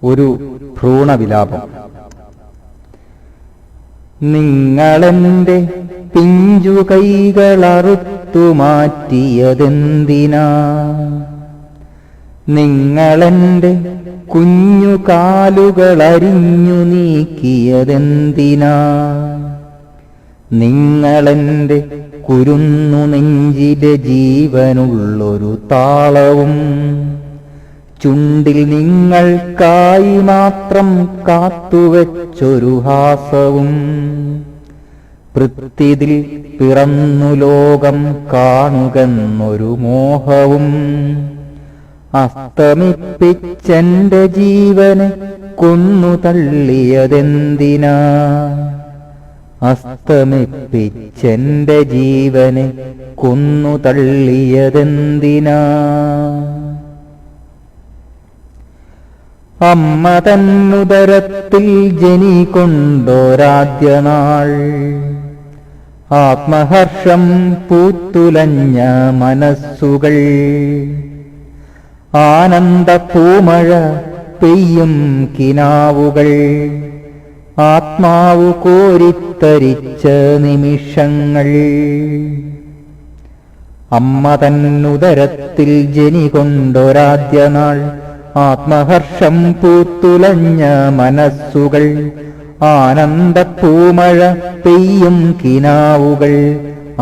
ഒരു ഭ്രൂണവിലാപം. നിങ്ങളെന്റെ പിഞ്ചു കൈകളറുത്തു മാറ്റിയതെന്തിനാ? നിങ്ങളെന്റെ കുഞ്ഞു കാലുകളരിഞ്ഞു നീക്കിയതെന്തിനാ? നിങ്ങളെന്റെ കുരുന്നു നെഞ്ചിലെ ജീവനുള്ളൊരു താളവും ചുണ്ടിൽ നിങ്ങൾക്കായി മാത്രം കാത്തുവെച്ചൊരു ഹാസവും പൃഥ്വിയിൽ പിറന്നു ലോകം കാണുകെന്നൊരു മോഹവും അസ്തമിപ്പിച്ചെന്റെ ജീവനെ കൊന്നു തള്ളിയതെന്തിനാ? അസ്തമിപ്പിച്ചെന്റെ ജീവനെ കൊന്നു തള്ളിയതെന്തിനാ? അമ്മ തന്നുദരത്തിൽ ജനികൊണ്ടോരാദ്യ നാൾ ആത്മഹർഷം പൂത്തുലഞ്ഞ മനസ്സുകൾ ആനന്ദ പൂമഴ പെയ്യും കിനാവുകൾ ആത്മാവു കോരിത്തരിച്ച നിമിഷങ്ങൾ. അമ്മ തന്നുദരത്തിൽ ജനികൊണ്ടൊരാദ്യ നാൾ ആത്മഹർഷം പൂത്തുലഞ്ഞ മനസ്സുകൾ ആനന്ദപ്പൂമഴ പെയ്യും കിനാവുകൾ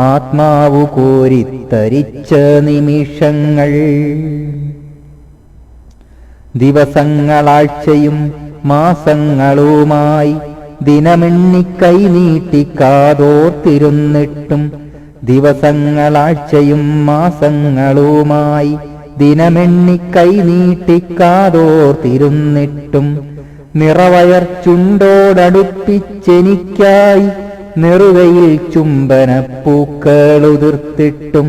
ആത്മാവു കോരിത്തരിച്ച നിമിഷങ്ങൾ. ദിവസങ്ങളാഴ്ചയും മാസങ്ങളുമായി ദിനമെണ്ണി കൈനീട്ടിക്കാതോർത്തിരുന്നിട്ടും ദിവസങ്ങളാഴ്ചയും മാസങ്ങളുമായി ദിനമെണ്ണി കൈനീട്ടിക്കാതോർത്തിരുന്നിട്ടും നിറവയർ ചുണ്ടോടടുപ്പിച്ചെനിക്കായി നെറുകയിൽ ചുംബനപ്പൂക്കളുതിർത്തിട്ടും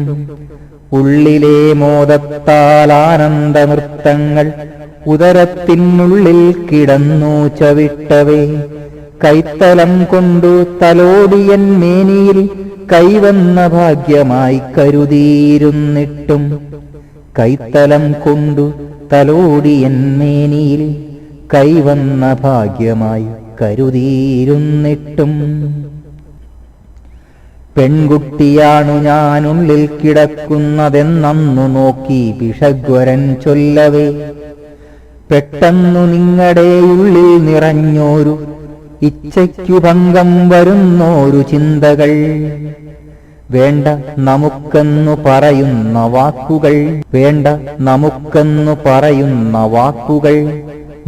ഉള്ളിലെ മോദത്താൽ ആനന്ദ നൃത്തങ്ങൾ ഉദരത്തിനുള്ളിൽ കിടന്നു ചവിട്ടവേ കൈത്തലം കൊണ്ടു തലോടിയൻ മേനിയിൽ കൈവന്ന ഭാഗ്യമായി കരുതിയിരുന്നിട്ടും കൈത്തലം കൊണ്ടു തലോടിയൻ മേനിയിൽ കൈവന്ന ഭാഗ്യമായി കരുതിയിരുന്നിട്ടും പെൺകുട്ടിയാണു ഞാനുള്ളിൽ കിടക്കുന്നതെന്നു നോക്കി ഭിഷഗ്വരൻ ചൊല്ലവേ പെട്ടെന്നു നിങ്ങളുടെ ഉള്ളിൽ നിറഞ്ഞോരു ഇച്ഛയ്ക്കു ഭംഗം വരുന്നോരു ചിന്തകൾ. വേണ്ട നമുക്കെന്നു പറയുന്ന വാക്കുകൾ, വേണ്ട നമുക്കെന്നു പറയുന്ന വാക്കുകൾ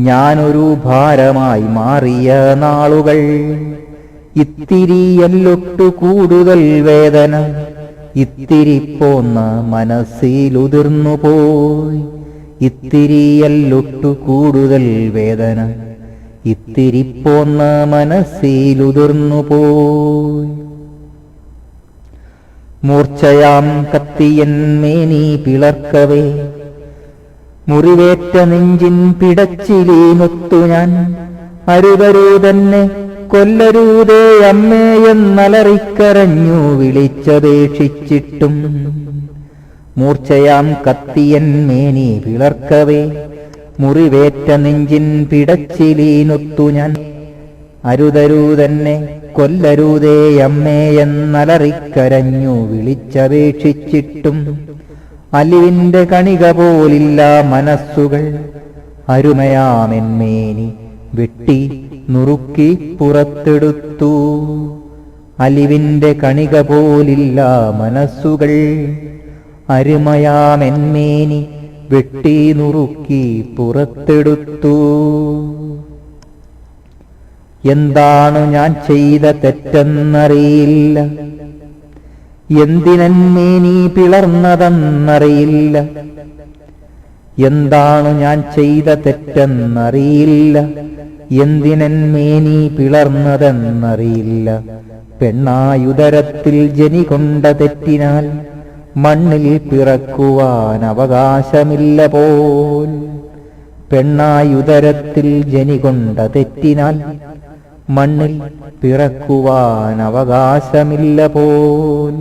ഞാനൊരു ഭാരമായി മാറിയ നാളുകൾ. ഇത്തിരിയല്ലൊട്ടു കൂടുതൽ വേദന ഇത്തിരി പോന്ന മനസ്സിലുതിർന്നു പോയി. ഇത്തിരിയല്ലൊട്ടു കൂടുതൽ വേദന ഇത്തിരി പോന്ന മനസ്സിലുതിർന്നു പോയി. മൂർച്ചയാം കത്തിയൻ മേനി പിളർക്കവേ മുറിവേറ്റ നെഞ്ചിൻ പിടച്ചിലീനൊത്തു ഞാൻ അരുതരൂ തന്നെ കൊല്ലരൂതേ അമ്മയെന്നലറിക്കരഞ്ഞു വിളിച്ചപേക്ഷിച്ചിട്ടും മൂർച്ചയാം കത്തിയൻ മേനി പിളർക്കവേ മുറിവേറ്റ നെഞ്ചിൻ പിടച്ചിലീനൊത്തു ഞാൻ അരുതരൂ തന്നെ കൊല്ലരൂതേ അമ്മയെന്നലറിക്കരഞ്ഞു വിളിച്ചപേക്ഷിച്ചിട്ടും അലിവിന്റെ കണിക പോലില്ല മനസ്സുകൾ അരുമയാമെന്മേനി വെട്ടി നുറുക്കി പുറത്തെടുത്തു. അലിവിന്റെ കണിക പോലില്ല മനസ്സുകൾ അരുമയാമെന്മേനി വെട്ടി നുറുക്കി പുറത്തെടുത്തു. എന്താണു ഞാൻ ചെയ്ത തെറ്റെന്നറിയില്ല, എന്തിനന്മേനി പിളർന്നതെന്നറിയില്ല. എന്താണു ഞാൻ ചെയ്ത തെറ്റെന്നറിയില്ല, എന്തിനന്മേനി പിളർന്നതെന്നറിയില്ല. പെണ്ണായുദരത്തിൽ ജനികൊണ്ട തെറ്റിനാൽ മണ്ണിൽ പിറക്കുവാൻ അവകാശമില്ല പോൽ. പെണ്ണായുദരത്തിൽ ജനികൊണ്ട തെറ്റിനാൽ മണ്ണിൽ പിറക്കുവാൻ അവകാശമില്ല പോൽ.